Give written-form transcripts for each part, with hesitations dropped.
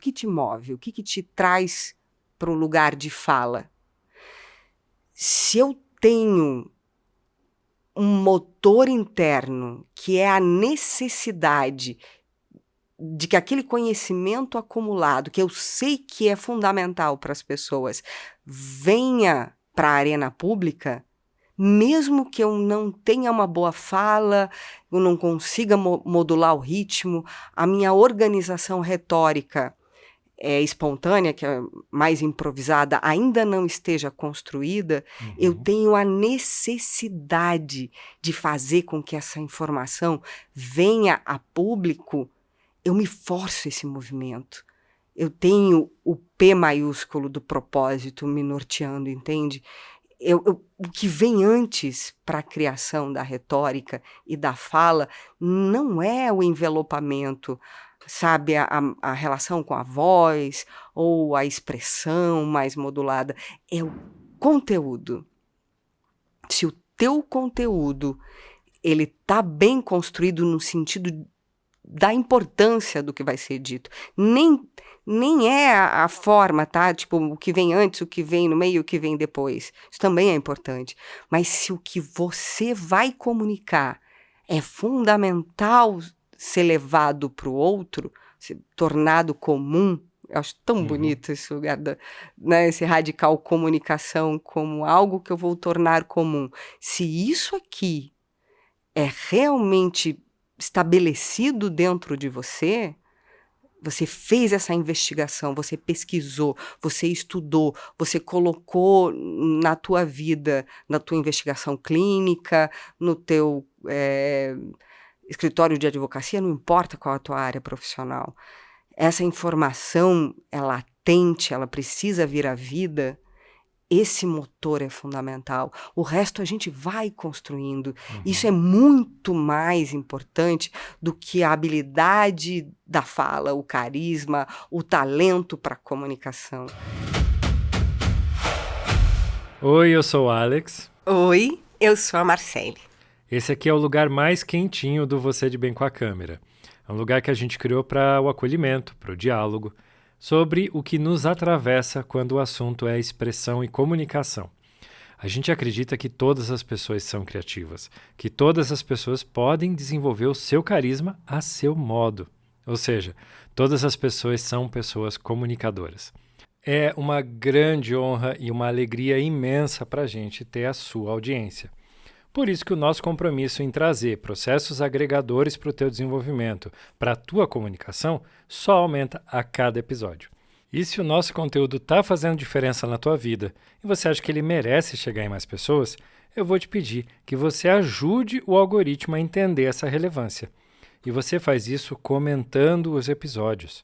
que te move? O que te traz para o lugar de fala? Se eu tenho um motor interno que é a necessidade de que aquele conhecimento acumulado, que eu sei que é fundamental para as pessoas, venha para a arena pública, mesmo que eu não tenha uma boa fala, eu não consiga modular o ritmo, a minha organização retórica espontânea, que é mais improvisada, ainda não esteja construída, eu tenho a necessidade de fazer com que essa informação venha a público. Eu me forço esse movimento. Eu tenho o P maiúsculo do propósito me norteando, entende? O que vem antes para a criação da retórica e da fala não é o envelopamento, sabe, a relação com a voz ou a expressão mais modulada, é o conteúdo. Se o teu conteúdo ele tá bem construído no sentido da importância do que vai ser dito, nem é a forma, tá? Tipo, o que vem antes, o que vem no meio, o que vem depois. Isso também é importante. Mas se o que você vai comunicar é fundamental ser levado para o outro, ser tornado comum, eu acho tão bonito esse lugar, né, esse radical comunicação como algo que eu vou tornar comum. Se isso aqui é realmente estabelecido dentro de você, você fez essa investigação, você pesquisou, você estudou, você colocou na tua vida, na tua investigação clínica, no teu escritório de advocacia, não importa qual a tua área profissional. Essa informação é latente, ela precisa vir à vida. Esse motor é fundamental. O resto a gente vai construindo. Isso é muito mais importante do que a habilidade da fala, o carisma, o talento para a comunicação. Oi, eu sou o Alex. Oi, eu sou a Marcele. Esse aqui é o lugar mais quentinho do Você de Bem com a Câmera. É um lugar que a gente criou para o acolhimento, para o diálogo, sobre o que nos atravessa quando o assunto é expressão e comunicação. A gente acredita que todas as pessoas são criativas, que todas as pessoas podem desenvolver o seu carisma a seu modo. Ou seja, todas as pessoas são pessoas comunicadoras. É uma grande honra e uma alegria imensa para a gente ter a sua audiência. Por isso que o nosso compromisso em trazer processos agregadores para o teu desenvolvimento, para a tua comunicação, só aumenta a cada episódio. E se o nosso conteúdo está fazendo diferença na tua vida e você acha que ele merece chegar em mais pessoas, eu vou te pedir que você ajude o algoritmo a entender essa relevância. E você faz isso comentando os episódios.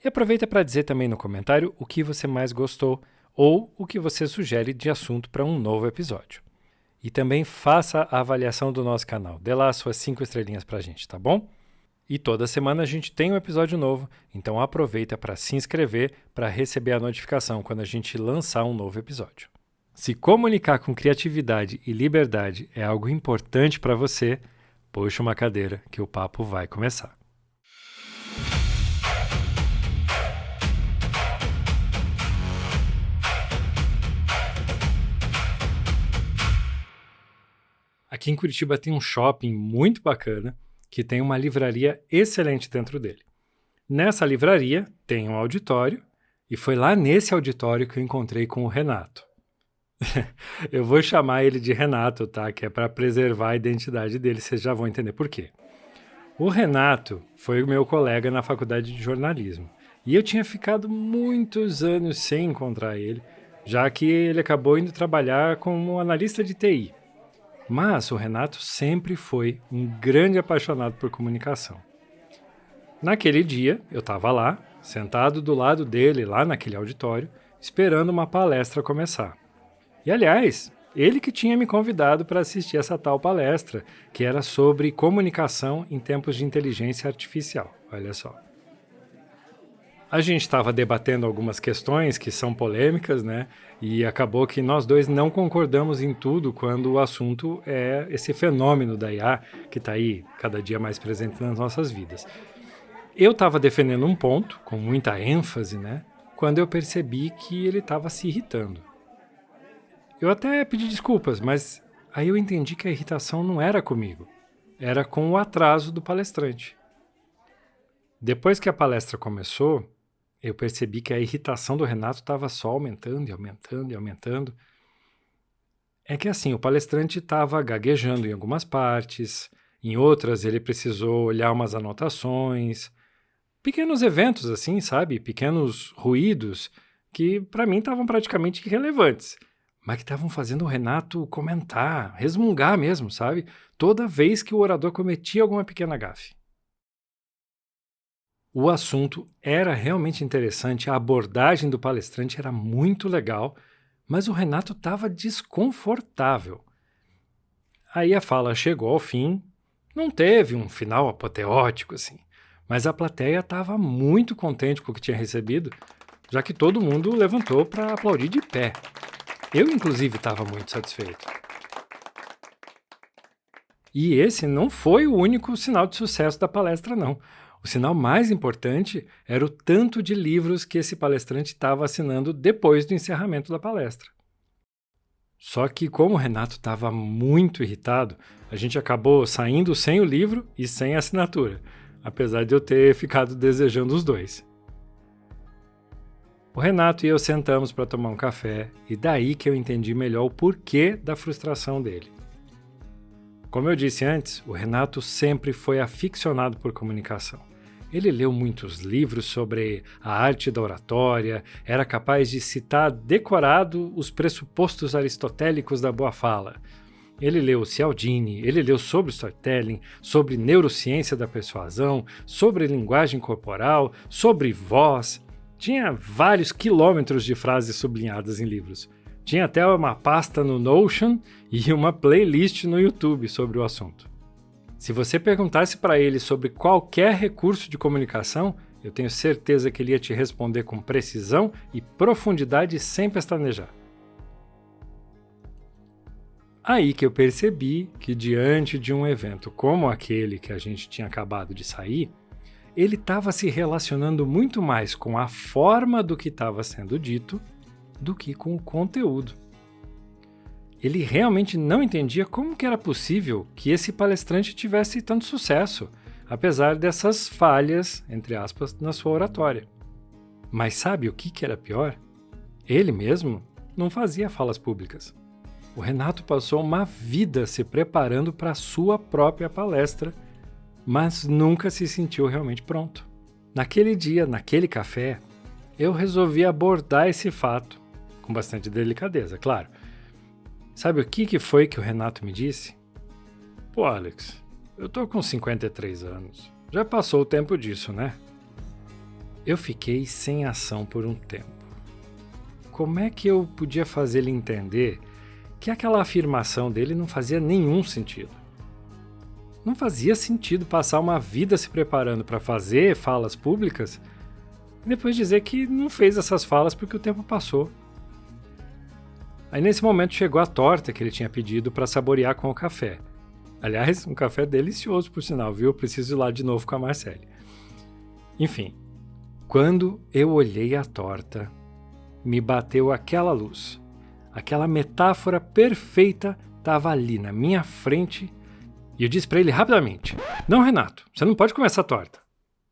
E aproveita para dizer também no comentário o que você mais gostou ou o que você sugere de assunto para um novo episódio. E também faça a avaliação do nosso canal. Dê lá as suas 5 estrelinhas pra gente, tá bom? E toda semana a gente tem um episódio novo, então aproveita para se inscrever para receber a notificação quando a gente lançar um novo episódio. Se comunicar com criatividade e liberdade é algo importante para você, puxa uma cadeira que o papo vai começar. Aqui em Curitiba tem um shopping muito bacana que tem uma livraria excelente dentro dele. Nessa livraria tem um auditório e foi lá nesse auditório que eu encontrei com o Renato. Eu vou chamar ele de Renato, tá? Que é para preservar a identidade dele, vocês já vão entender por quê. O Renato foi o meu colega na faculdade de jornalismo e eu tinha ficado muitos anos sem encontrar ele, já que ele acabou indo trabalhar como analista de TI. Mas o Renato sempre foi um grande apaixonado por comunicação. Naquele dia, eu estava lá, sentado do lado dele, lá naquele auditório, esperando uma palestra começar. E, aliás, ele que tinha me convidado para assistir essa tal palestra, que era sobre comunicação em tempos de inteligência artificial. Olha só. A gente estava debatendo algumas questões que são polêmicas, né? E acabou que nós dois não concordamos em tudo quando o assunto é esse fenômeno da IA que está aí cada dia mais presente nas nossas vidas. Eu estava defendendo um ponto, com muita ênfase, né? Quando eu percebi que ele estava se irritando. Eu até pedi desculpas, mas aí eu entendi que a irritação não era comigo, era com o atraso do palestrante. Depois que a palestra começou, eu percebi que a irritação do Renato estava só aumentando e aumentando e aumentando. É que assim, o palestrante estava gaguejando em algumas partes, em outras ele precisou olhar umas anotações, pequenos eventos assim, sabe? Pequenos ruídos que para mim estavam praticamente irrelevantes, mas que estavam fazendo o Renato comentar, resmungar mesmo, sabe? Toda vez que o orador cometia alguma pequena gafe. O assunto era realmente interessante, a abordagem do palestrante era muito legal, mas o Renato estava desconfortável. Aí a fala chegou ao fim, não teve um final apoteótico assim, mas a plateia estava muito contente com o que tinha recebido, já que todo mundo levantou para aplaudir de pé. Eu, inclusive, estava muito satisfeito. E esse não foi o único sinal de sucesso da palestra, não. O sinal mais importante era o tanto de livros que esse palestrante estava assinando depois do encerramento da palestra. Só que, como o Renato estava muito irritado, a gente acabou saindo sem o livro e sem a assinatura, apesar de eu ter ficado desejando os dois. O Renato e eu sentamos para tomar um café e daí que eu entendi melhor o porquê da frustração dele. Como eu disse antes, o Renato sempre foi aficionado por comunicação. Ele leu muitos livros sobre a arte da oratória, era capaz de citar decorado os pressupostos aristotélicos da boa fala. Ele leu Cialdini, ele leu sobre storytelling, sobre neurociência da persuasão, sobre linguagem corporal, sobre voz. Tinha vários quilômetros de frases sublinhadas em livros. Tinha até uma pasta no Notion e uma playlist no YouTube sobre o assunto. Se você perguntasse para ele sobre qualquer recurso de comunicação, eu tenho certeza que ele ia te responder com precisão e profundidade sem pestanejar. Aí que eu percebi que diante de um evento como aquele que a gente tinha acabado de sair, ele estava se relacionando muito mais com a forma do que estava sendo dito do que com o conteúdo. Ele realmente não entendia como que era possível que esse palestrante tivesse tanto sucesso, apesar dessas falhas, entre aspas, na sua oratória. Mas sabe o que era pior? Ele mesmo não fazia falas públicas. O Renato passou uma vida se preparando para a sua própria palestra, mas nunca se sentiu realmente pronto. Naquele dia, naquele café, eu resolvi abordar esse fato, com bastante delicadeza, claro. Sabe o que foi que o Renato me disse? Pô, Alex, eu tô com 53 anos. Já passou o tempo disso, né? Eu fiquei sem ação por um tempo. Como é que eu podia fazer ele entender que aquela afirmação dele não fazia nenhum sentido? Não fazia sentido passar uma vida se preparando para fazer falas públicas e depois dizer que não fez essas falas porque o tempo passou. Aí nesse momento chegou a torta que ele tinha pedido para saborear com o café. Aliás, um café delicioso por sinal, viu? Eu preciso ir lá de novo com a Marcele. Enfim, quando eu olhei a torta, me bateu aquela luz. Aquela metáfora perfeita estava ali na minha frente e eu disse para ele rapidamente: Não, Renato, você não pode comer essa torta.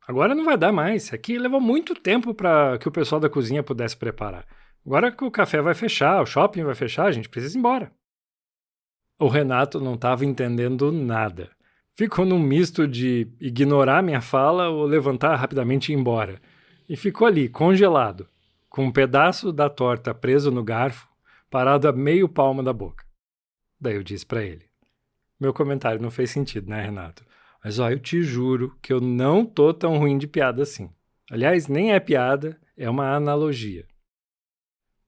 Agora não vai dar mais. Aqui levou muito tempo para que o pessoal da cozinha pudesse preparar. Agora que o café vai fechar, o shopping vai fechar, a gente precisa ir embora. O Renato não estava entendendo nada. Ficou num misto de ignorar minha fala ou levantar rapidamente e ir embora. E ficou ali, congelado, com um pedaço da torta preso no garfo, parado a meio palmo da boca. Daí eu disse para ele: Meu comentário não fez sentido, né, Renato? Mas ó, eu te juro que eu não tô tão ruim de piada assim. Aliás, nem é piada, é uma analogia.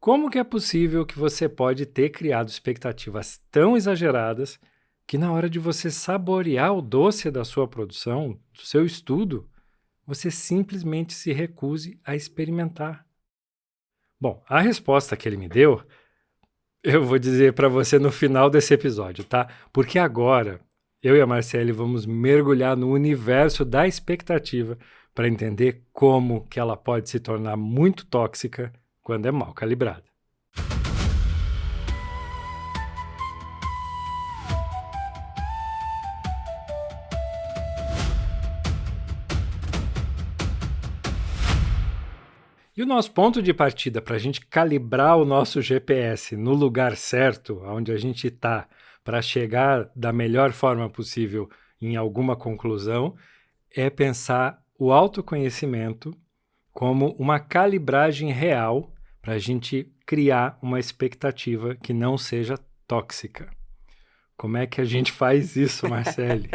Como que é possível que você pode ter criado expectativas tão exageradas que na hora de você saborear o doce da sua produção, do seu estudo, você simplesmente se recuse a experimentar? Bom, a resposta que ele me deu, eu vou dizer para você no final desse episódio, tá? Porque agora, eu e a Marcele vamos mergulhar no universo da expectativa para entender como que ela pode se tornar muito tóxica quando é mal calibrada. E o nosso ponto de partida para a gente calibrar o nosso GPS no lugar certo, onde a gente está, para chegar da melhor forma possível em alguma conclusão, é pensar o autoconhecimento como uma calibragem real para a gente criar uma expectativa que não seja tóxica. Como é que a gente faz isso, Marcele?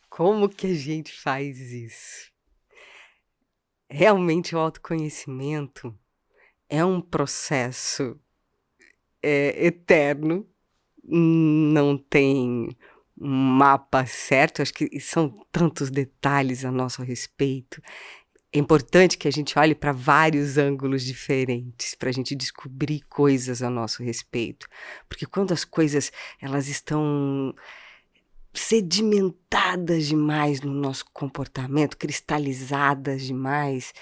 Como que a gente faz isso? Realmente o autoconhecimento é um processo eterno, não tem um mapa certo, acho que são tantos detalhes a nosso respeito. É importante que a gente olhe para vários ângulos diferentes, para a gente descobrir coisas a nosso respeito. Porque quando as coisas elas estão sedimentadas demais no nosso comportamento, cristalizadas demais,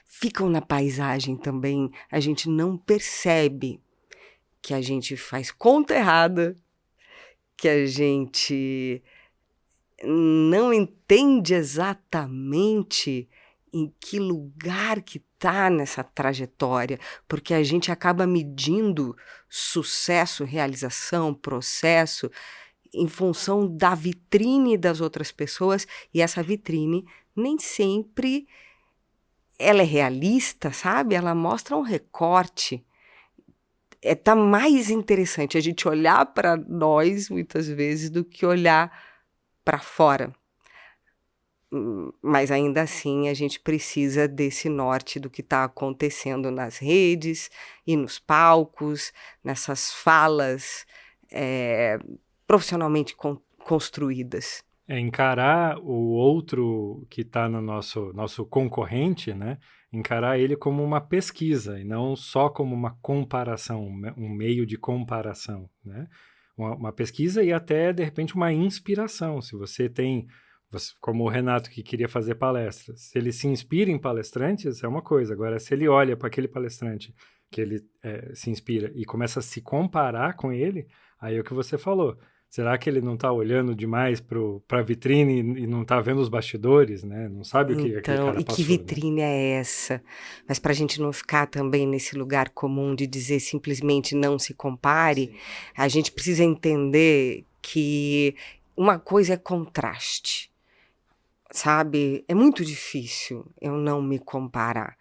ficam na paisagem também, a gente não percebe que a gente faz conta errada, que a gente não entende exatamente em que lugar que está nessa trajetória, porque a gente acaba medindo sucesso, realização, processo em função da vitrine das outras pessoas, e essa vitrine nem sempre ela é realista, sabe? Ela mostra um recorte. Tá mais interessante a gente olhar para nós, muitas vezes, do que olhar para fora. Mas ainda assim a gente precisa desse norte do que está acontecendo nas redes e nos palcos, nessas falas profissionalmente construídas. Encarar o outro que está no nosso concorrente, né? Encarar ele como uma pesquisa e não só como uma comparação, um meio de comparação, né? Uma pesquisa e até, de repente, uma inspiração. Se você tem, como o Renato que queria fazer palestras, se ele se inspira em palestrantes, é uma coisa. Agora, se ele olha para aquele palestrante que ele se inspira e começa a se comparar com ele, aí é o que você falou. Será que ele não está olhando demais para a vitrine e não está vendo os bastidores, né? Não sabe o que aquele cara passou. E que vitrine é essa? Mas para a gente não ficar também nesse lugar comum de dizer simplesmente não se compare, sim, a gente precisa entender que uma coisa é contraste, sabe? É muito difícil eu não me comparar.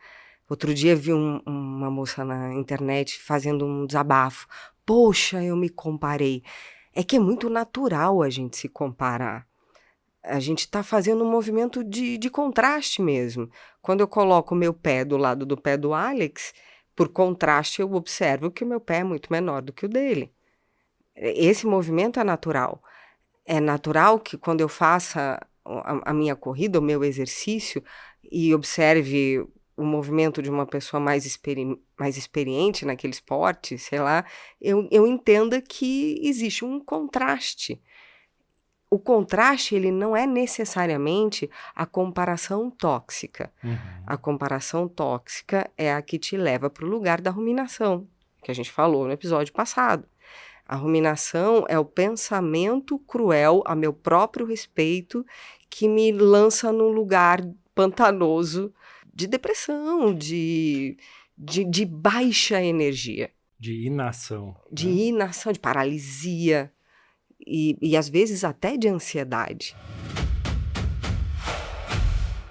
Outro dia vi uma moça na internet fazendo um desabafo. Poxa, eu me comparei. É que é muito natural a gente se comparar. A gente está fazendo um movimento de contraste mesmo. Quando eu coloco o meu pé do lado do pé do Alex, por contraste eu observo que o meu pé é muito menor do que o dele. Esse movimento é natural. É natural que quando eu faça a minha corrida, o meu exercício, e observe o movimento de uma pessoa mais experiente naquele esporte, sei lá, eu entenda que existe um contraste. O contraste, ele não é necessariamente a comparação tóxica. Uhum. A comparação tóxica é a que te leva para o lugar da ruminação, que a gente falou no episódio passado. A ruminação é o pensamento cruel a meu próprio respeito que me lança num lugar pantanoso de depressão, de baixa energia. De inação. De inação, de paralisia e às vezes até de ansiedade.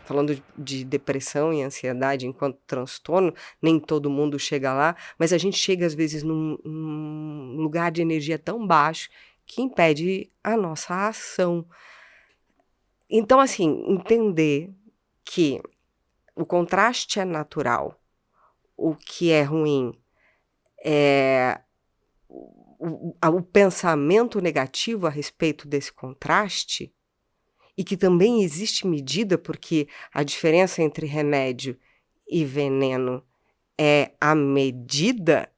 Falando de depressão e ansiedade enquanto transtorno, nem todo mundo chega lá, mas a gente chega às vezes num lugar de energia tão baixo que impede a nossa ação. Então, assim, entender que o contraste é natural, o que é ruim é o pensamento negativo a respeito desse contraste, e que também existe medida, porque a diferença entre remédio e veneno é a medida,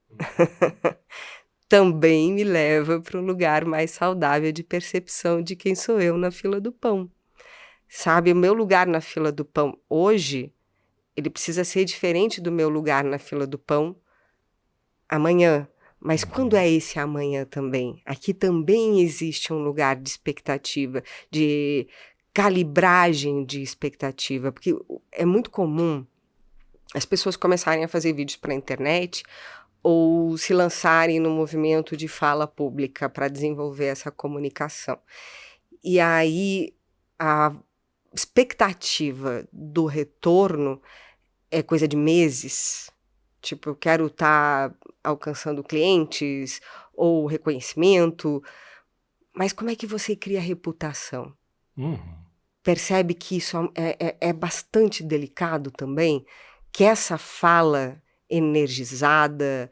também me leva para um lugar mais saudável de percepção de quem sou eu na fila do pão. sabe? O meu lugar na fila do pão hoje, ele precisa ser diferente do meu lugar na fila do pão amanhã. Mas quando é esse amanhã também? Aqui também existe um lugar de expectativa, de calibragem de expectativa, porque é muito comum as pessoas começarem a fazer vídeos para a internet ou se lançarem no movimento de fala pública para desenvolver essa comunicação. E aí a expectativa do retorno é coisa de meses. Tipo, eu quero estar alcançando clientes ou reconhecimento, mas como é que você cria reputação? Percebe que isso é bastante delicado também? Que essa fala energizada,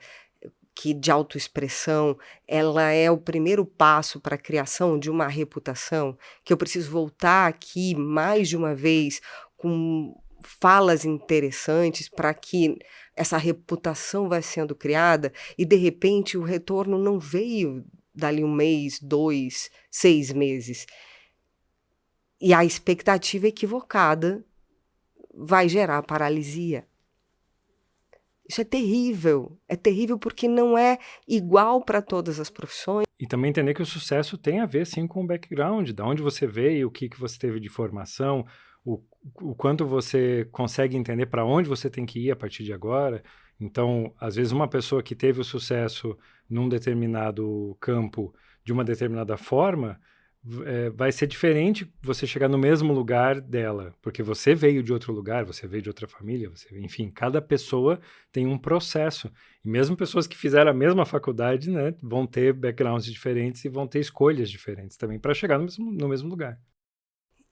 que de autoexpressão, ela é o primeiro passo para a criação de uma reputação, que eu preciso voltar aqui mais de uma vez com falas interessantes para que essa reputação vai sendo criada e, de repente, o retorno não veio dali 1 mês, 2, 6 meses. E a expectativa equivocada vai gerar paralisia. Isso é terrível porque não é igual para todas as profissões. E também entender que o sucesso tem a ver, sim, com o background, de onde você veio, o que você teve de formação, o quanto você consegue entender para onde você tem que ir a partir de agora. Então, às vezes, uma pessoa que teve o sucesso num determinado campo de uma determinada forma, vai ser diferente você chegar no mesmo lugar dela, porque você veio de outro lugar, você veio de outra família, enfim, cada pessoa tem um processo. E mesmo pessoas que fizeram a mesma faculdade, né, vão ter backgrounds diferentes e vão ter escolhas diferentes também para chegar no mesmo lugar.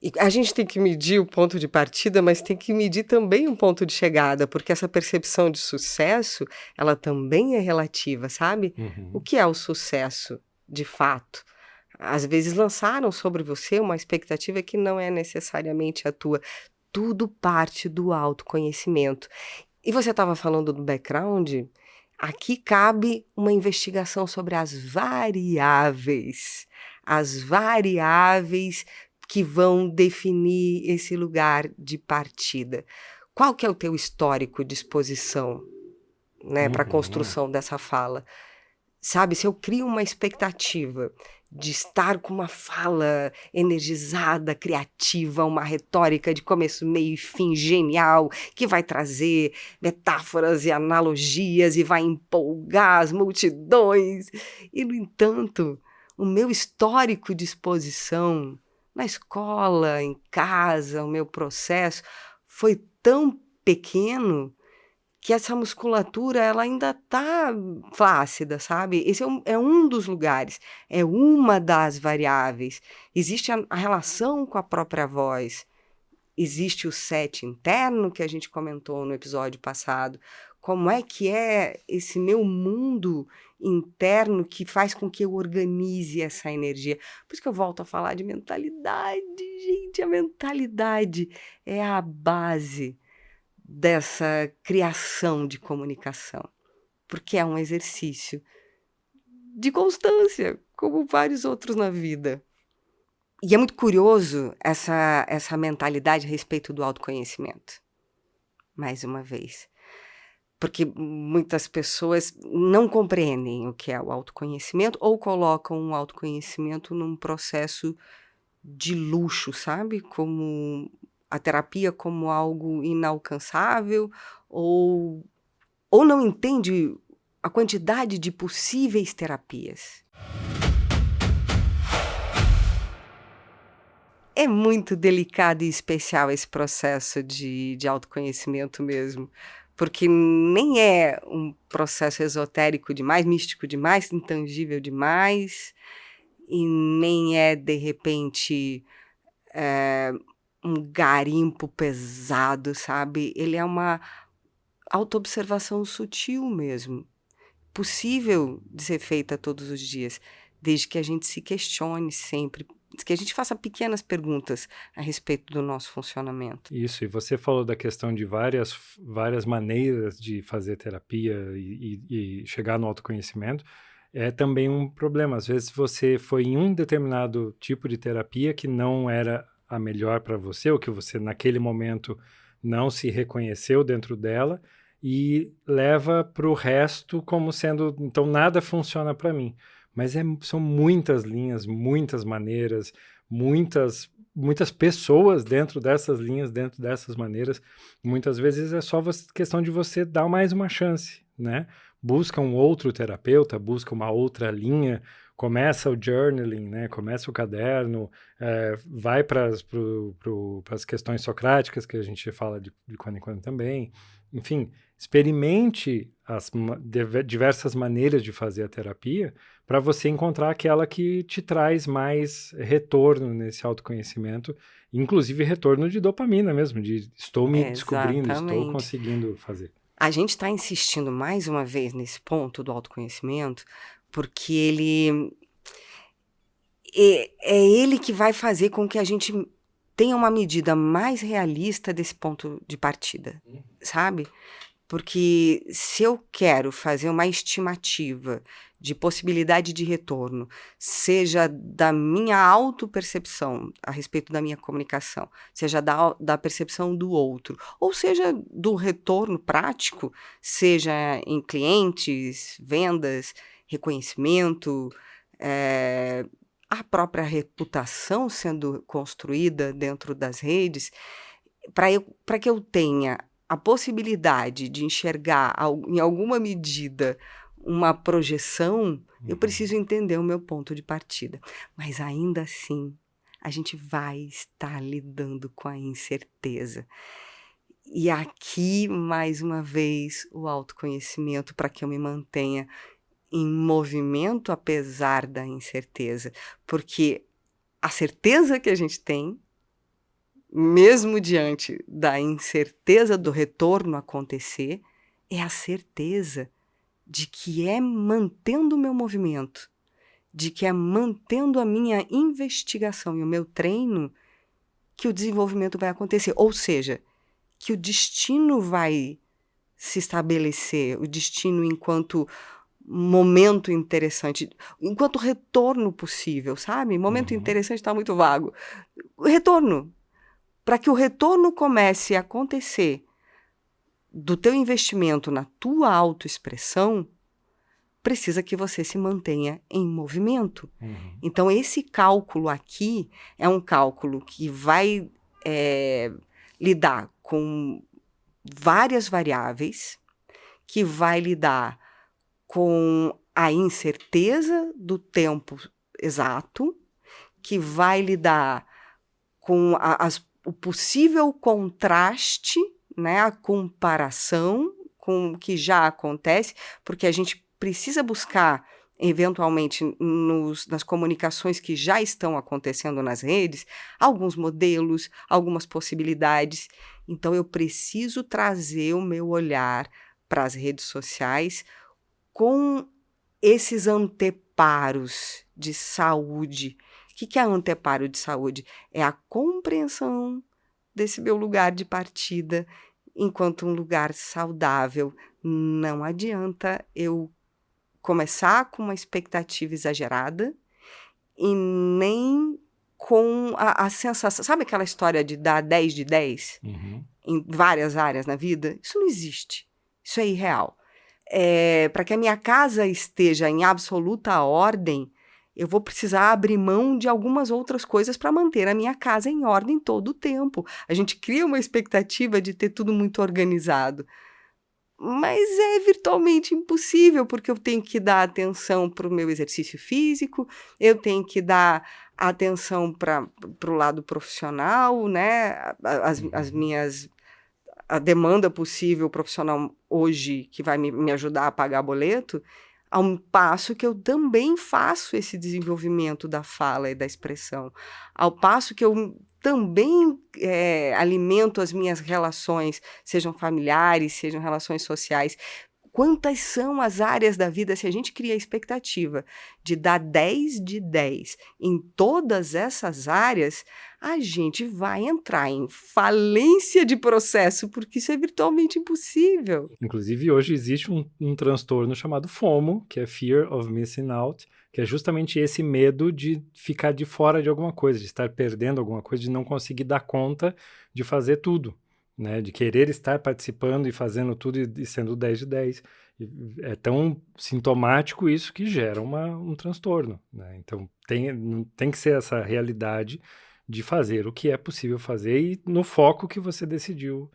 E a gente tem que medir o ponto de partida, mas tem que medir também um ponto de chegada, porque essa percepção de sucesso, ela também é relativa, sabe? O que é o sucesso, de fato? Às vezes lançaram sobre você uma expectativa que não é necessariamente a tua. Tudo parte do autoconhecimento. E você estava falando do background? Aqui cabe uma investigação sobre as variáveis. As variáveis que vão definir esse lugar de partida. Qual que é o teu histórico de exposição, né, para a construção dessa fala? Sabe, se eu crio uma expectativa de estar com uma fala energizada, criativa, uma retórica de começo, meio e fim genial, que vai trazer metáforas e analogias e vai empolgar as multidões. E, no entanto, o meu histórico de exposição na escola, em casa, o meu processo foi tão pequeno que essa musculatura ela ainda está flácida, sabe? Esse é um dos lugares, é uma das variáveis. Existe a relação com a própria voz, existe o set interno que a gente comentou no episódio passado. Como é que é esse meu mundo interno que faz com que eu organize essa energia? Por isso que eu volto a falar de mentalidade, gente. A mentalidade é a base dessa criação de comunicação, porque é um exercício de constância, como vários outros na vida. E é muito curioso essa mentalidade a respeito do autoconhecimento, mais uma vez, porque muitas pessoas não compreendem o que é o autoconhecimento ou colocam o autoconhecimento num processo de luxo, sabe? Como a terapia como algo inalcançável ou não entende a quantidade de possíveis terapias. É muito delicado e especial esse processo de autoconhecimento mesmo, porque nem é um processo esotérico demais, místico demais, intangível demais, e nem é, de repente, um garimpo pesado, sabe? Ele é uma autoobservação sutil mesmo, possível de ser feita todos os dias, desde que a gente se questione sempre, que a gente faça pequenas perguntas a respeito do nosso funcionamento. Isso, e você falou da questão de várias maneiras de fazer terapia e chegar no autoconhecimento. É também um problema. Às vezes você foi em um determinado tipo de terapia que não era a melhor para você, ou que você naquele momento não se reconheceu dentro dela, e leva para o resto como sendo, então nada funciona para mim. Mas são muitas linhas, muitas maneiras, muitas pessoas dentro dessas linhas, dentro dessas maneiras. Muitas vezes é só questão de você dar mais uma chance, né? Busca um outro terapeuta, busca uma outra linha, começa o journaling, né? Começa o caderno, vai para as questões socráticas, que a gente fala de quando em quando também. Enfim, experimente as diversas maneiras de fazer a terapia para você encontrar aquela que te traz mais retorno nesse autoconhecimento, inclusive retorno de dopamina mesmo, de estou me descobrindo, estou Exatamente. conseguindo fazer. A gente está insistindo mais uma vez nesse ponto do autoconhecimento, porque ele é ele que vai fazer com que a gente tenha uma medida mais realista desse ponto de partida, sabe? Porque se eu quero fazer uma estimativa de possibilidade de retorno, seja da minha autopercepção a respeito da minha comunicação, seja da percepção do outro, ou seja do retorno prático, seja em clientes, vendas, reconhecimento, a própria reputação sendo construída dentro das redes, para que eu tenha a possibilidade de enxergar, em alguma medida, uma projeção, eu preciso entender o meu ponto de partida. Mas ainda assim, a gente vai estar lidando com a incerteza. E aqui, mais uma vez, o autoconhecimento para que eu me mantenha em movimento apesar da incerteza. Porque a certeza que a gente tem, mesmo diante da incerteza do retorno acontecer, é a certeza de que é mantendo o meu movimento, de que é mantendo a minha investigação e o meu treino que o desenvolvimento vai acontecer. Ou seja, que o destino vai se estabelecer, o destino enquanto momento interessante, enquanto retorno possível, sabe? Momento interessante está muito vago. Retorno. Para que o retorno comece a acontecer do teu investimento na tua autoexpressão, precisa que você se mantenha em movimento. Então, esse cálculo aqui é um cálculo que vai lidar com várias variáveis, que vai lidar com a incerteza do tempo exato, que vai lidar com o possível contraste, né, a comparação com o que já acontece, porque a gente precisa buscar, eventualmente, nas comunicações que já estão acontecendo nas redes, alguns modelos, algumas possibilidades. Então, eu preciso trazer o meu olhar para as redes sociais com esses anteparos de saúde. O que é anteparo de saúde? É a compreensão desse meu lugar de partida enquanto um lugar saudável. Não adianta eu começar com uma expectativa exagerada e nem com a sensação... Sabe aquela história de dar 10 de 10 em várias áreas na vida? Isso não existe. Isso é irreal. Para que a minha casa esteja em absoluta ordem, eu vou precisar abrir mão de algumas outras coisas para manter a minha casa em ordem todo o tempo. A gente cria uma expectativa de ter tudo muito organizado, mas é virtualmente impossível, porque eu tenho que dar atenção para o meu exercício físico, eu tenho que dar atenção para o lado profissional, né? A demanda possível profissional hoje que vai me ajudar a pagar boleto, a um passo que eu também faço esse desenvolvimento da fala e da expressão, ao passo que eu também alimento as minhas relações, sejam familiares, sejam relações sociais, quantas são as áreas da vida, se a gente cria a expectativa de dar 10 de 10 em todas essas áreas, a gente vai entrar em falência de processo, porque isso é virtualmente impossível. Inclusive, hoje existe um transtorno chamado FOMO, que é Fear of Missing Out, que é justamente esse medo de ficar de fora de alguma coisa, de estar perdendo alguma coisa, de não conseguir dar conta de fazer tudo, né? De querer estar participando e fazendo tudo e sendo 10 de 10. E é tão sintomático isso que gera um transtorno, né? Então, tem que ser essa realidade de fazer o que é possível fazer e no foco que você decidiu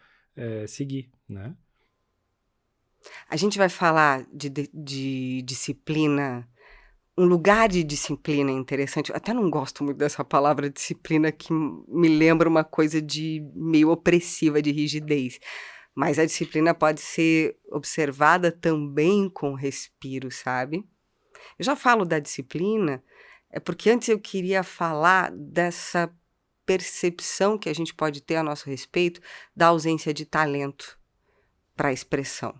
seguir, né? A gente vai falar de disciplina. Um lugar de disciplina interessante. Eu até não gosto muito dessa palavra disciplina, que me lembra uma coisa de meio opressiva, de rigidez. Mas a disciplina pode ser observada também com respiro, sabe? Eu já falo da disciplina, é porque antes eu queria falar dessa percepção que a gente pode ter a nosso respeito da ausência de talento para a expressão.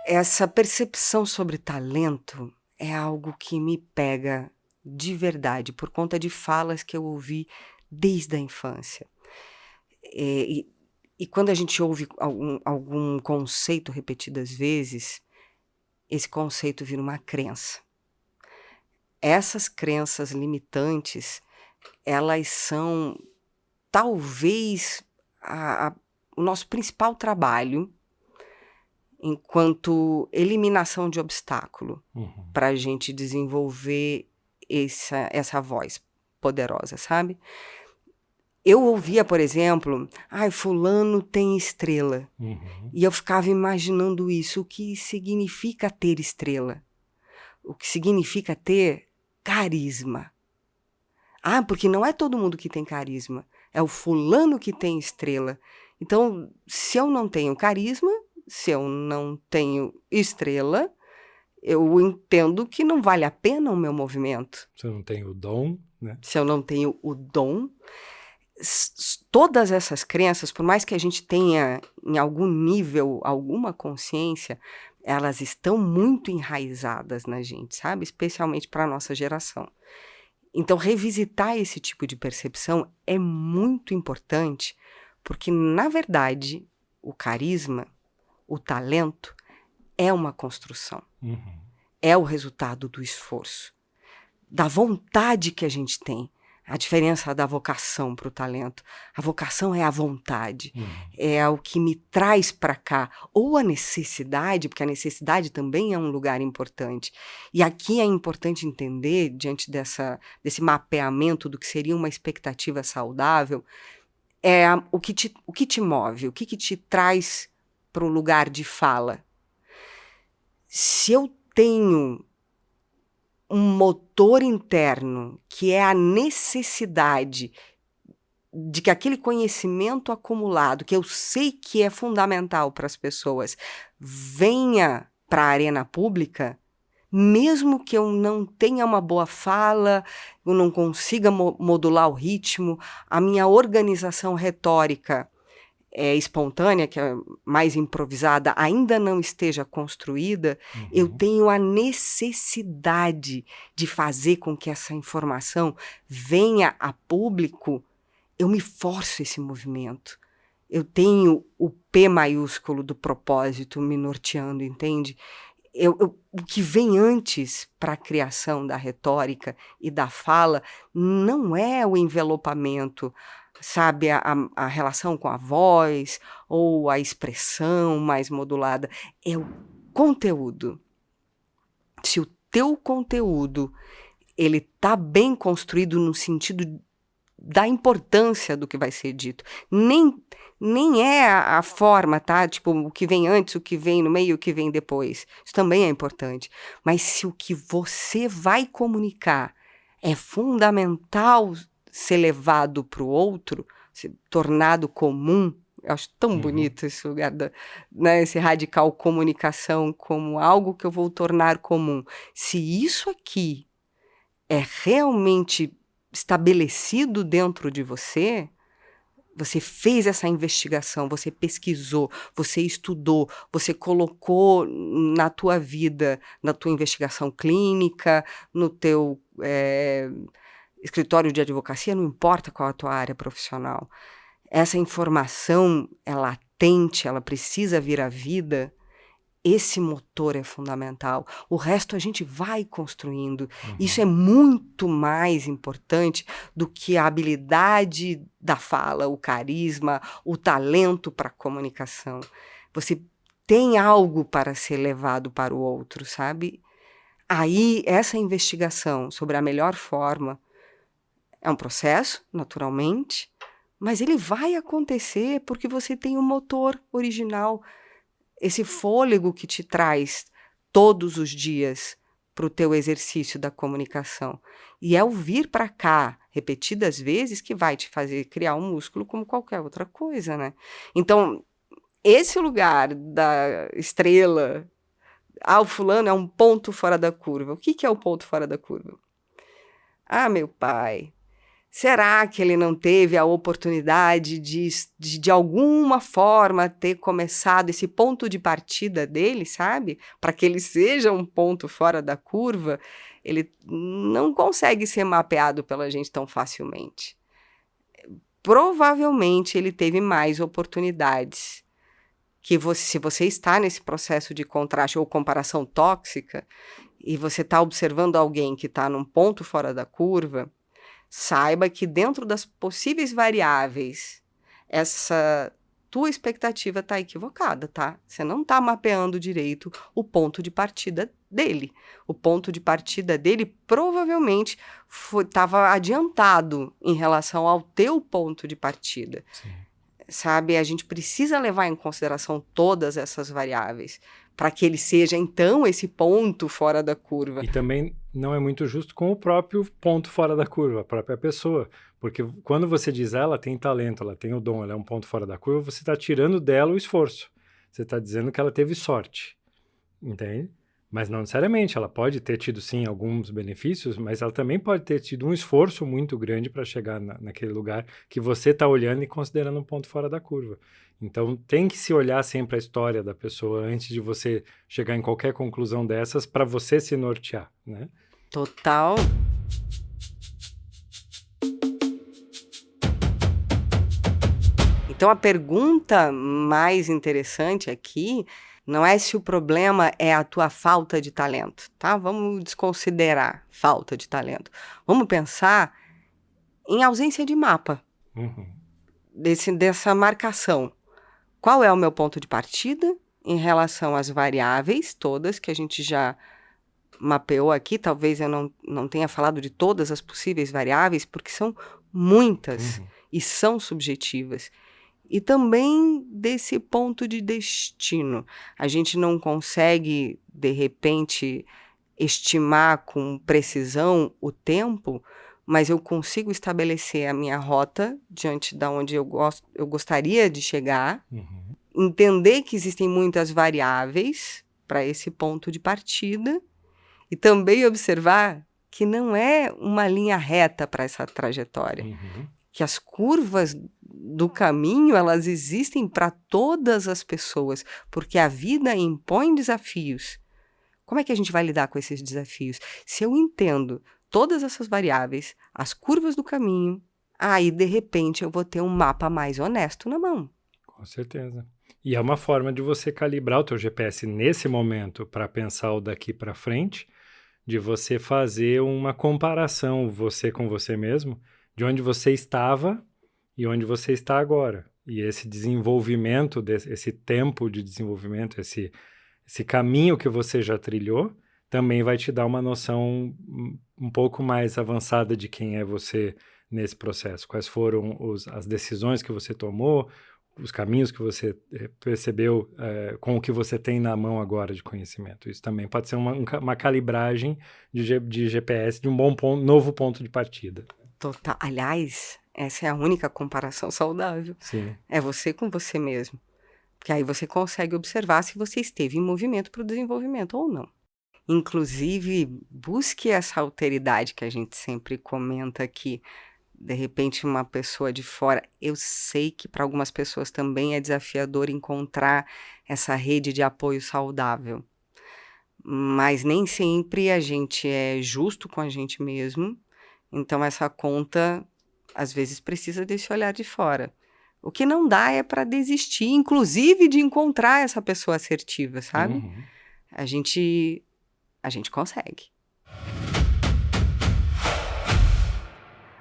Essa percepção sobre talento é algo que me pega de verdade, por conta de falas que eu ouvi desde a infância. E quando a gente ouve algum conceito repetidas vezes, esse conceito vira uma crença. Essas crenças limitantes, elas são talvez o nosso principal trabalho enquanto eliminação de obstáculo para a gente desenvolver essa voz poderosa, sabe? Eu ouvia, por exemplo, fulano tem estrela. E eu ficava imaginando isso, o que significa ter estrela? O que significa ter carisma? Porque não é todo mundo que tem carisma, é o fulano que tem estrela. Então, se eu não tenho carisma, se eu não tenho estrela, eu entendo que não vale a pena o meu movimento. Se eu não tenho o dom, né? Se eu não tenho o dom, todas essas crenças, por mais que a gente tenha em algum nível, alguma consciência, elas estão muito enraizadas na gente, sabe? Especialmente para a nossa geração. Então, revisitar esse tipo de percepção é muito importante, porque, na verdade, o carisma, o talento, é uma construção. É o resultado do esforço, da vontade que a gente tem. A diferença da vocação para o talento. A vocação é a vontade, é o que me traz para cá. Ou a necessidade, porque a necessidade também é um lugar importante. E aqui é importante entender, diante desse mapeamento do que seria uma expectativa saudável, o que te move, o que te traz para o lugar de fala. Se eu tenho um motor interno que é a necessidade de que aquele conhecimento acumulado, que eu sei que é fundamental para as pessoas, venha para a arena pública, mesmo que eu não tenha uma boa fala, eu não consiga modular o ritmo, a minha organização retórica espontânea, que é mais improvisada, ainda não esteja construída, eu tenho a necessidade de fazer com que essa informação venha a público, eu me forço esse movimento. Eu tenho o P maiúsculo do propósito me norteando, entende? O que vem antes para a criação da retórica e da fala não é o envelopamento, sabe, a relação com a voz ou a expressão mais modulada, é o conteúdo. Se o teu conteúdo ele tá bem construído no sentido da importância do que vai ser dito, nem é a forma, tá? Tipo, o que vem antes, o que vem no meio, o que vem depois. Isso também é importante. Mas se o que você vai comunicar é fundamental ser levado para o outro, ser tornado comum, eu acho tão bonito esse lugar, esse radical comunicação como algo que eu vou tornar comum. Se isso aqui é realmente estabelecido dentro de você, você fez essa investigação, você pesquisou, você estudou, você colocou na tua vida, na tua investigação clínica, no teu escritório de advocacia, não importa qual a tua área profissional. Essa informação é latente, ela precisa vir à vida. Esse motor é fundamental. O resto a gente vai construindo. Isso é muito mais importante do que a habilidade da fala, o carisma, o talento para a comunicação. Você tem algo para ser levado para o outro, sabe? Aí, essa investigação sobre a melhor forma é um processo, naturalmente, mas ele vai acontecer porque você tem um motor original, esse fôlego que te traz todos os dias para o teu exercício da comunicação. E é o vir para cá repetidas vezes que vai te fazer criar um músculo como qualquer outra coisa, né? Então, esse lugar da estrela, o fulano é um ponto fora da curva. O que é o ponto fora da curva? Meu pai, será que ele não teve a oportunidade de alguma forma ter começado esse ponto de partida dele, sabe? Para que ele seja um ponto fora da curva, ele não consegue ser mapeado pela gente tão facilmente. Provavelmente ele teve mais oportunidades que se você está nesse processo de contraste ou comparação tóxica e você está observando alguém que está num ponto fora da curva, saiba que dentro das possíveis variáveis, essa tua expectativa está equivocada, tá? Você não está mapeando direito o ponto de partida dele. O ponto de partida dele provavelmente estava adiantado em relação ao teu ponto de partida. Sim. Sabe? A gente precisa levar em consideração todas essas variáveis para que ele seja, então, esse ponto fora da curva. E também não é muito justo com o próprio ponto fora da curva, a própria pessoa. Porque quando você diz ela tem talento, ela tem o dom, ela é um ponto fora da curva, você está tirando dela o esforço. Você está dizendo que ela teve sorte. Entende? Mas não necessariamente. Ela pode ter tido, sim, alguns benefícios, mas ela também pode ter tido um esforço muito grande para chegar naquele lugar que você está olhando e considerando um ponto fora da curva. Então, tem que se olhar sempre a história da pessoa antes de você chegar em qualquer conclusão dessas para você se nortear, né? Total. Então, a pergunta mais interessante aqui não é se o problema é a tua falta de talento, tá? Vamos desconsiderar falta de talento. Vamos pensar em ausência de mapa, dessa marcação. Qual é o meu ponto de partida em relação às variáveis todas que a gente já mapeou aqui? Talvez eu não tenha falado de todas as possíveis variáveis, porque são muitas e são subjetivas. E também desse ponto de destino. A gente não consegue, de repente, estimar com precisão o tempo, mas eu consigo estabelecer a minha rota diante de onde eu gostaria de chegar, entender que existem muitas variáveis para esse ponto de partida e também observar que não é uma linha reta para essa trajetória. Que as curvas do caminho, elas existem para todas as pessoas, porque a vida impõe desafios. Como é que a gente vai lidar com esses desafios? Se eu entendo todas essas variáveis, as curvas do caminho, aí, de repente, eu vou ter um mapa mais honesto na mão. Com certeza. E é uma forma de você calibrar o teu GPS nesse momento para pensar o daqui para frente, de você fazer uma comparação, você com você mesmo, de onde você estava e onde você está agora. E esse desenvolvimento, esse tempo de desenvolvimento, esse caminho que você já trilhou, também vai te dar uma noção um pouco mais avançada de quem é você nesse processo. Quais foram as decisões que você tomou, os caminhos que você percebeu com o que você tem na mão agora de conhecimento. Isso também pode ser uma calibragem de GPS de um novo ponto de partida. Total. Aliás, essa é a única comparação saudável. Sim. É você com você mesmo. Porque aí você consegue observar se você esteve em movimento para o desenvolvimento ou não. Inclusive, busque essa alteridade que a gente sempre comenta aqui. De repente, uma pessoa de fora. Eu sei que para algumas pessoas também é desafiador encontrar essa rede de apoio saudável. Mas nem sempre a gente é justo com a gente mesmo. Então, essa conta, às vezes, precisa desse olhar de fora. O que não dá é para desistir, inclusive de encontrar essa pessoa assertiva, sabe? Uhum. A gente consegue.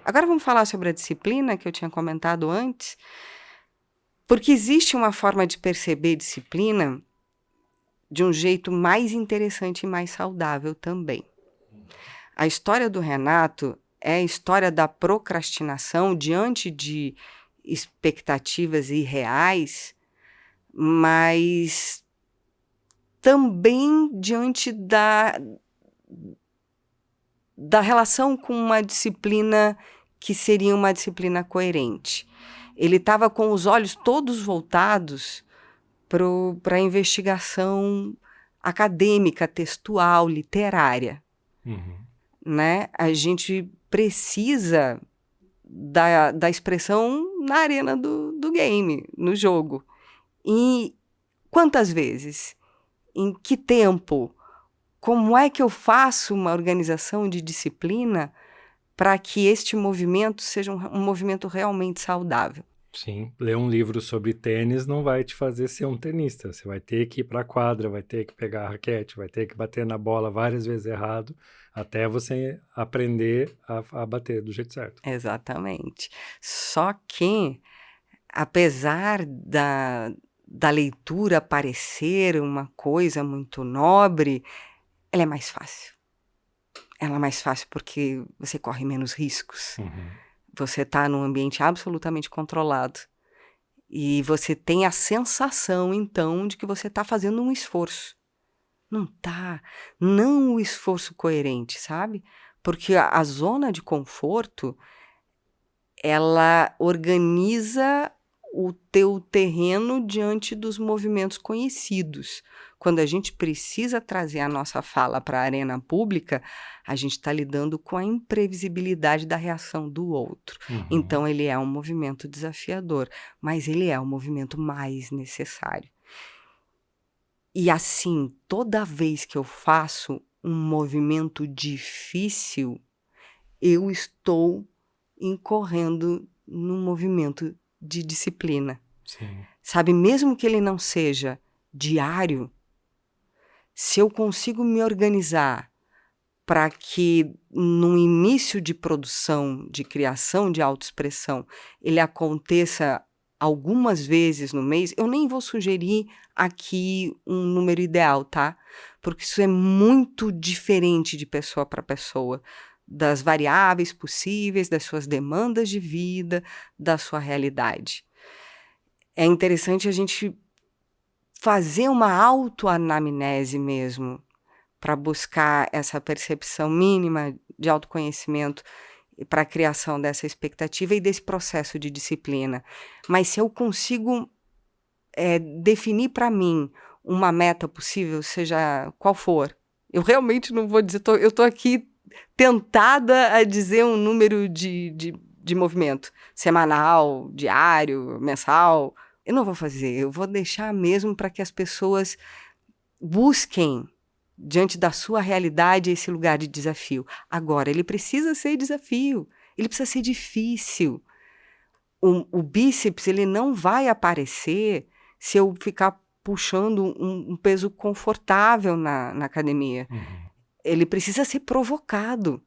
Agora vamos falar sobre a disciplina que eu tinha comentado antes, porque existe uma forma de perceber disciplina de um jeito mais interessante e mais saudável também. A história do Renato é a história da procrastinação diante de expectativas irreais, mas também diante da relação com uma disciplina que seria uma disciplina coerente. Ele estava com os olhos todos voltados para a investigação acadêmica, textual, literária. Uhum. Né? A gente precisa da expressão na arena do game, no jogo. E quantas vezes? Em que tempo? Como é que eu faço uma organização de disciplina para que este movimento seja um movimento realmente saudável? Sim, ler um livro sobre tênis não vai te fazer ser um tenista. Você vai ter que ir para a quadra, vai ter que pegar a raquete, vai ter que bater na bola várias vezes errado, até você aprender a bater do jeito certo. Exatamente. Só que, apesar da leitura parecer uma coisa muito nobre, ela é mais fácil. Ela é mais fácil porque você corre menos riscos. Uhum. Você está num ambiente absolutamente controlado. E você tem a sensação, então, de que você está fazendo um esforço. Não tá. Não o esforço coerente, sabe? Porque a zona de conforto, ela organiza o teu terreno diante dos movimentos conhecidos. Quando a gente precisa trazer a nossa fala para a arena pública, a gente está lidando com a imprevisibilidade da reação do outro. Uhum. Então, ele é um movimento desafiador, mas ele é o movimento mais necessário. E assim, toda vez que eu faço um movimento difícil, eu estou incorrendo num movimento de disciplina. Sim. Sabe, mesmo que ele não seja diário, se eu consigo me organizar para que no início de produção, de criação, de autoexpressão, ele aconteça algumas vezes no mês, eu nem vou sugerir aqui um número ideal, tá? Porque isso é muito diferente de pessoa para pessoa, das variáveis possíveis, das suas demandas de vida, da sua realidade. É interessante a gente fazer uma autoanamnese mesmo, para buscar essa percepção mínima de autoconhecimento para a criação dessa expectativa e desse processo de disciplina. Mas se eu consigo definir para mim uma meta possível, seja qual for, eu realmente não vou dizer, eu estou aqui tentada a dizer um número de movimento, semanal, diário, mensal. Eu não vou fazer, eu vou deixar mesmo para que as pessoas busquem diante da sua realidade esse lugar de desafio. Agora, ele precisa ser desafio, ele precisa ser difícil. O bíceps, ele não vai aparecer se eu ficar puxando um peso confortável na academia. Uhum. Ele precisa ser provocado.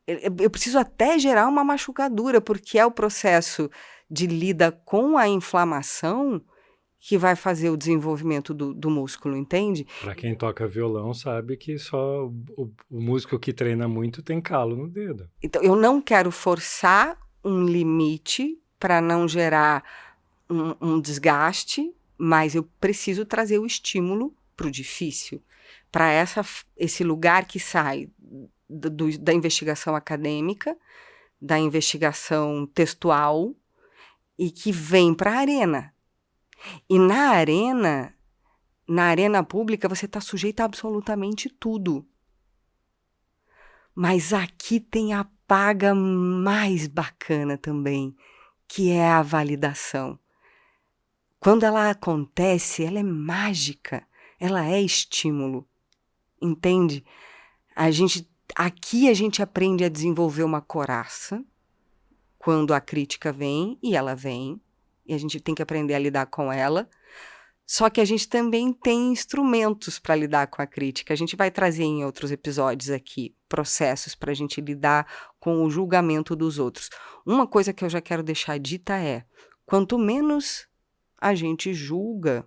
Eu preciso até gerar uma machucadura, porque é o processo de lida com a inflamação que vai fazer o desenvolvimento do músculo, entende? Para quem toca violão sabe que só o músico que treina muito tem calo no dedo. Então, eu não quero forçar um limite para não gerar um desgaste, mas eu preciso trazer o estímulo para o difícil, para esse lugar que sai da investigação acadêmica, da investigação textual e que vem para a arena. E na arena, Na arena pública, você está sujeito a absolutamente tudo. Mas aqui tem a paga mais bacana também, que é a validação. Quando ela acontece, ela é mágica, ela é estímulo, entende? Aqui a gente aprende a desenvolver uma coraça quando a crítica vem, e ela vem, e a gente tem que aprender a lidar com ela. Só que a gente também tem instrumentos para lidar com a crítica. A gente vai trazer em outros episódios aqui processos para a gente lidar com o julgamento dos outros. Uma coisa que eu já quero deixar dita é: quanto menos a gente julga,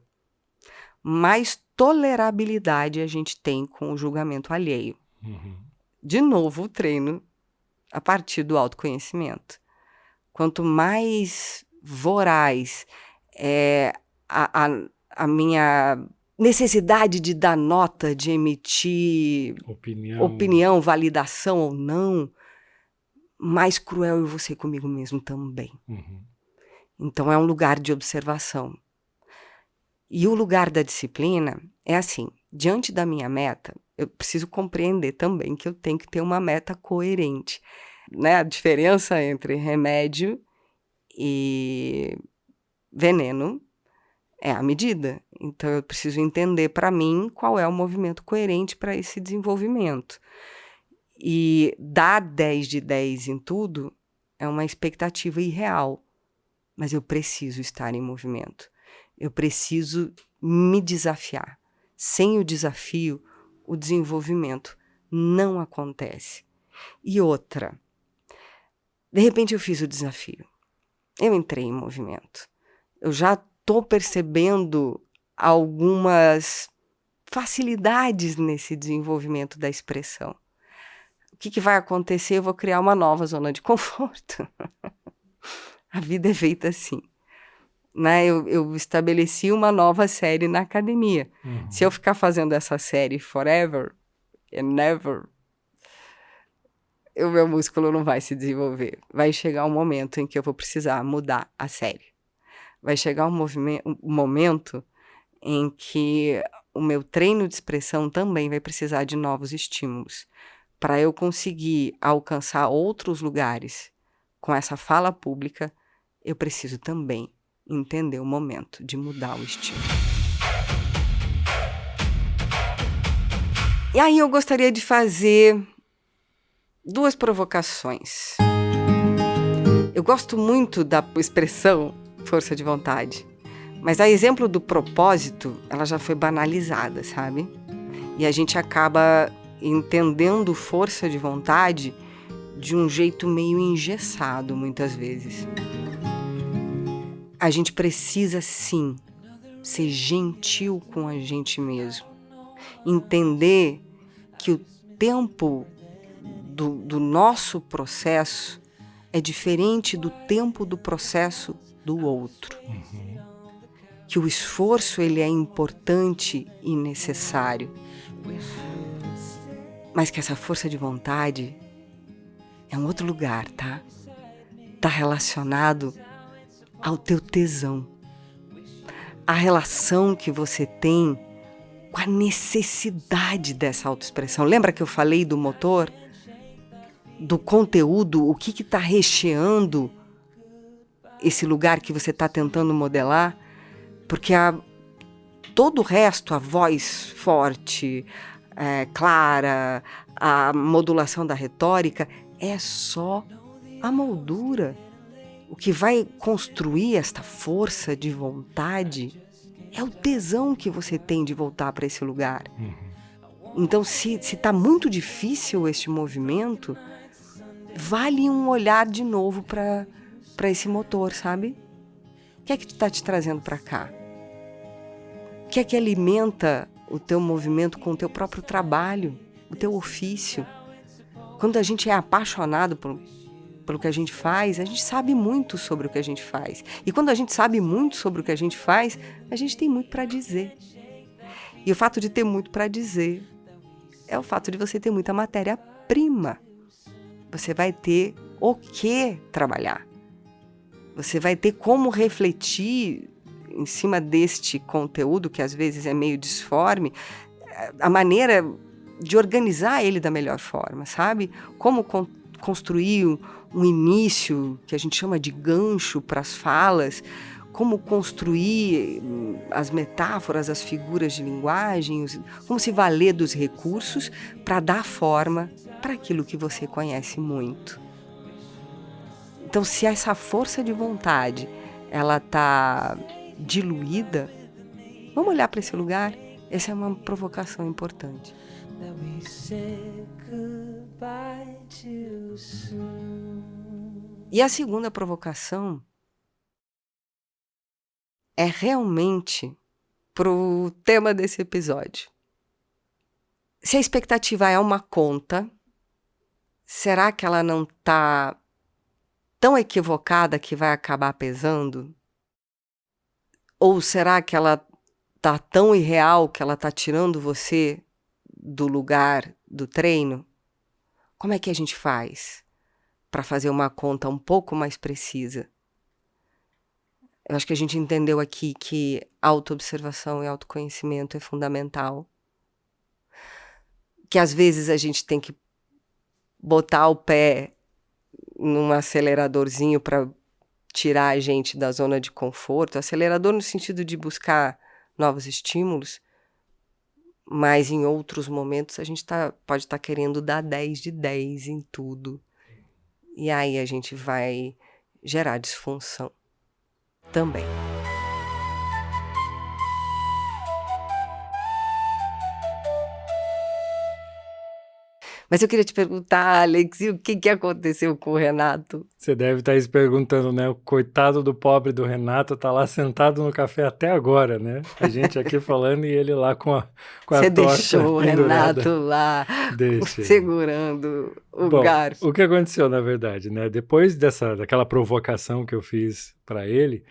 mais tolerabilidade a gente tem com o julgamento alheio. De novo, o treino a partir do autoconhecimento. Quanto mais voraz é a minha necessidade de dar nota, de emitir opinião, validação ou não, mais cruel eu vou ser comigo mesmo também. Então é um lugar de observação. E o lugar da disciplina é assim: diante da minha meta, eu preciso compreender também que eu tenho que ter uma meta coerente, né? A diferença entre remédio e veneno é a medida. Então, eu preciso entender para mim qual é o movimento coerente para esse desenvolvimento. E dar 10 de 10 em tudo é uma expectativa irreal. Mas eu preciso estar em movimento. Eu preciso me desafiar. Sem o desafio, o desenvolvimento não acontece. E outra, de repente eu fiz o desafio. Eu entrei em movimento. Eu já estou percebendo algumas facilidades nesse desenvolvimento da expressão. O que vai acontecer? Eu vou criar uma nova zona de conforto. A vida é feita assim. Né? Eu estabeleci uma nova série na academia. Se eu ficar fazendo essa série forever and never, o meu músculo não vai se desenvolver. Vai chegar um momento em que eu vou precisar mudar a série. Vai chegar um momento em que o meu treino de expressão também vai precisar de novos estímulos. Para eu conseguir alcançar outros lugares com essa fala pública, eu preciso também entender o momento de mudar o estilo. E aí eu gostaria de fazer 2 provocações. Eu gosto muito da expressão força de vontade, mas a exemplo do propósito, ela já foi banalizada, sabe? E a gente acaba entendendo força de vontade de um jeito meio engessado, muitas vezes. A gente precisa, sim, ser gentil com a gente mesmo. Entender que o tempo do nosso processo é diferente do tempo do processo do outro. Que o esforço, ele é importante e necessário. Mas que essa força de vontade é um outro lugar, tá? Tá relacionado ao teu tesão. A relação que você tem com a necessidade dessa autoexpressão. Lembra que eu falei do motor? Do conteúdo, o que está recheando esse lugar que você está tentando modelar? Porque todo o resto, a voz forte, clara, a modulação da retórica, é só a moldura. O que vai construir esta força de vontade é o tesão que você tem de voltar para esse lugar. Então, se está muito difícil este movimento, vale um olhar de novo para esse motor, sabe? O que é que está te trazendo para cá? O que é que alimenta o teu movimento com o teu próprio trabalho, o teu ofício? Quando a gente é apaixonado pelo que a gente faz, a gente sabe muito sobre o que a gente faz. E quando a gente sabe muito sobre o que a gente faz, a gente tem muito para dizer. E o fato de ter muito para dizer é o fato de você ter muita matéria-prima. Você vai ter o que trabalhar. Você vai ter como refletir em cima deste conteúdo, que às vezes é meio disforme, a maneira de organizar ele da melhor forma, sabe? Como construir um início, que a gente chama de gancho para as falas, como construir as metáforas, as figuras de linguagem, como se valer dos recursos para dar forma para aquilo que você conhece muito. Então, se essa força de vontade ela está diluída, vamos olhar para esse lugar. Essa é uma provocação importante. E a segunda provocação é realmente para o tema desse episódio. Se a expectativa é uma conta, será que ela não está tão equivocada que vai acabar pesando? Ou será que ela está tão irreal que ela está tirando você do lugar do treino? Como é que a gente faz para fazer uma conta um pouco mais precisa? Eu acho que a gente entendeu aqui que autoobservação e autoconhecimento é fundamental. Que às vezes a gente tem que botar o pé num aceleradorzinho para tirar a gente da zona de conforto. Acelerador no sentido de buscar novos estímulos, mas em outros momentos a gente pode estar querendo dar 10 de 10 em tudo. E aí a gente vai gerar disfunção também. Mas eu queria te perguntar, Alex, e o que aconteceu com o Renato? Você deve estar se perguntando, né? O coitado do pobre do Renato tá lá sentado no café até agora, né? A gente aqui falando e ele lá com a Você torta deixou o pendurada. Renato lá Deixa. segurando o Bom, garfo. o que aconteceu, na verdade, né? Depois daquela provocação que eu fiz para ele,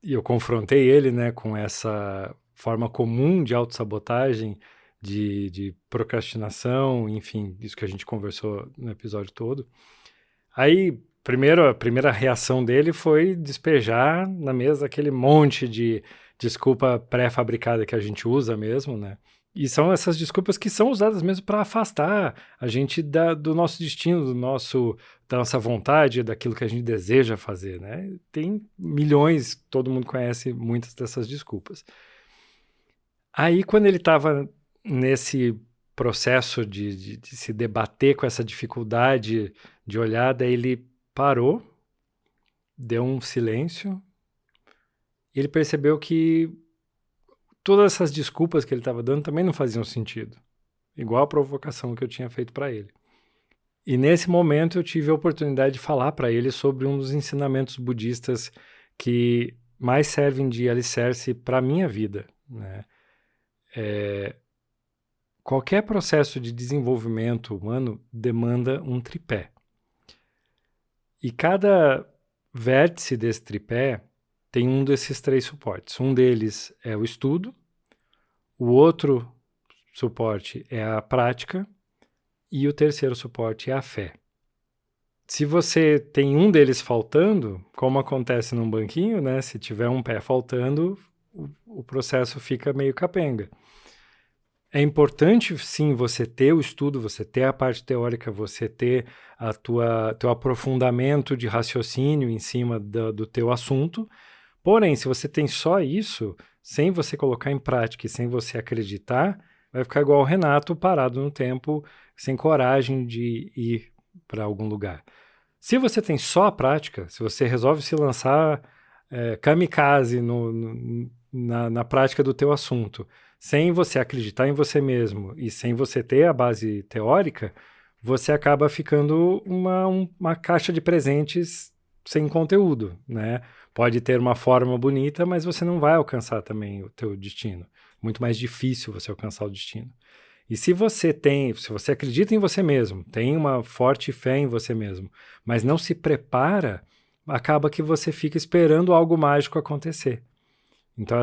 e eu confrontei ele, né, com essa forma comum de autossabotagem, de procrastinação, enfim, isso que a gente conversou no episódio todo. Aí, a primeira reação dele foi despejar na mesa aquele monte de desculpa pré-fabricada que a gente usa mesmo, né? E são essas desculpas que são usadas mesmo para afastar a gente do nosso destino, da nossa vontade, daquilo que a gente deseja fazer, né? Tem milhões, todo mundo conhece muitas dessas desculpas. Aí, quando ele estava nesse processo de se debater com essa dificuldade de olhar, daí ele parou, deu um silêncio, e ele percebeu que todas essas desculpas que ele estava dando também não faziam sentido, igual a provocação que eu tinha feito para ele. E nesse momento eu tive a oportunidade de falar para ele sobre um dos ensinamentos budistas que mais servem de alicerce para a minha vida, né? Qualquer processo de desenvolvimento humano demanda um tripé. E cada vértice desse tripé tem um desses 3 suportes. Um deles é o estudo, o outro suporte é a prática e o terceiro suporte é a fé. Se você tem um deles faltando, como acontece num banquinho, né? Se tiver um pé faltando, o processo fica meio capenga. É importante, sim, você ter o estudo, você ter a parte teórica, você ter teu aprofundamento de raciocínio em cima do teu assunto. Porém, se você tem só isso, sem você colocar em prática e sem você acreditar, vai ficar igual o Renato, parado no tempo, sem coragem de ir para algum lugar. Se você tem só a prática, se você resolve se lançar kamikaze na prática do teu assunto, sem você acreditar em você mesmo e sem você ter a base teórica, você acaba ficando uma caixa de presentes sem conteúdo, né? Pode ter uma forma bonita, mas você não vai alcançar também o teu destino. Muito mais difícil você alcançar o destino. E se você acredita em você mesmo, tem uma forte fé em você mesmo, mas não se prepara, acaba que você fica esperando algo mágico acontecer. Então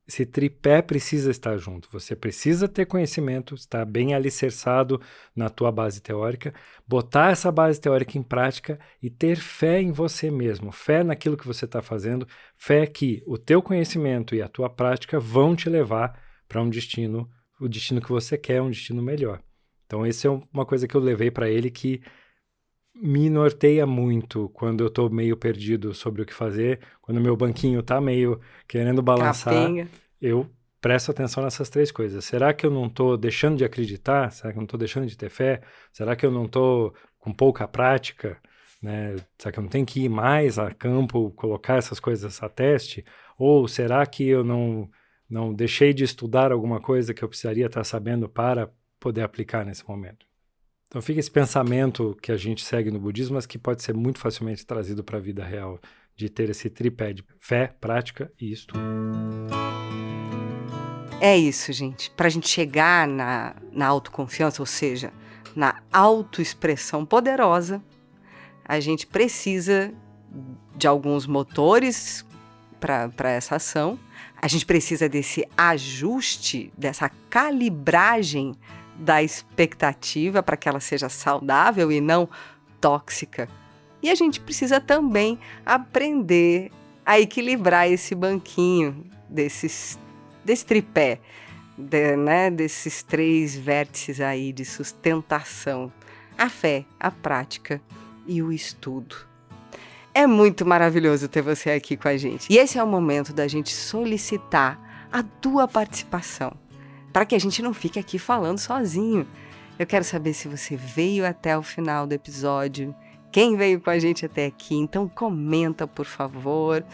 esse tripé precisa estar junto. Você precisa ter conhecimento, estar bem alicerçado na tua base teórica, botar essa base teórica em prática e ter fé em você mesmo, fé naquilo que você está fazendo, fé que o teu conhecimento e a tua prática vão te levar para um destino, o destino que você quer, um destino melhor. Então, essa é uma coisa que eu levei para ele que me norteia muito quando eu estou meio perdido sobre o que fazer, quando o meu banquinho está meio querendo balançar, Capenga. eu presto atenção nessas 3 coisas. Será que eu não estou deixando de acreditar? Será que eu não estou deixando de ter fé? Será que eu não estou com pouca prática? Né? Será que eu não tenho que ir mais a campo, colocar essas coisas a teste? Ou será que eu não deixei de estudar alguma coisa que eu precisaria estar sabendo para poder aplicar nesse momento? Então fica esse pensamento que a gente segue no budismo, mas que pode ser muito facilmente trazido para a vida real, de ter esse tripé de fé, prática e estudo. É isso, gente. Para a gente chegar na autoconfiança, ou seja, na autoexpressão poderosa, a gente precisa de alguns motores para essa ação. A gente precisa desse ajuste, dessa calibragem da expectativa para que ela seja saudável e não tóxica. E a gente precisa também aprender a equilibrar esse banquinho desse tripé, desses 3 vértices aí de sustentação: a fé, a prática e o estudo. É muito maravilhoso ter você aqui com a gente. E esse é o momento da gente solicitar a tua participação, para que a gente não fique aqui falando sozinho. Eu quero saber se você veio até o final do episódio, quem veio com a gente até aqui, então comenta, por favor.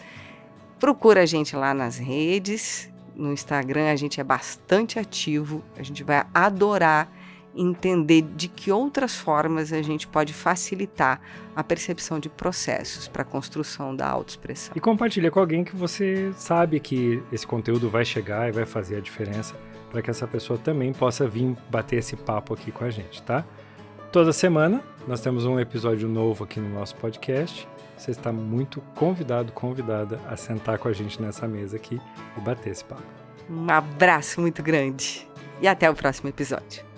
Procura a gente lá nas redes, no Instagram a gente é bastante ativo, a gente vai adorar entender de que outras formas a gente pode facilitar a percepção de processos para a construção da autoexpressão. E compartilha com alguém que você sabe que esse conteúdo vai chegar e vai fazer a diferença, para que essa pessoa também possa vir bater esse papo aqui com a gente, tá? Toda semana nós temos um episódio novo aqui no nosso podcast. Você está muito convidada a sentar com a gente nessa mesa aqui e bater esse papo. Um abraço muito grande e até o próximo episódio.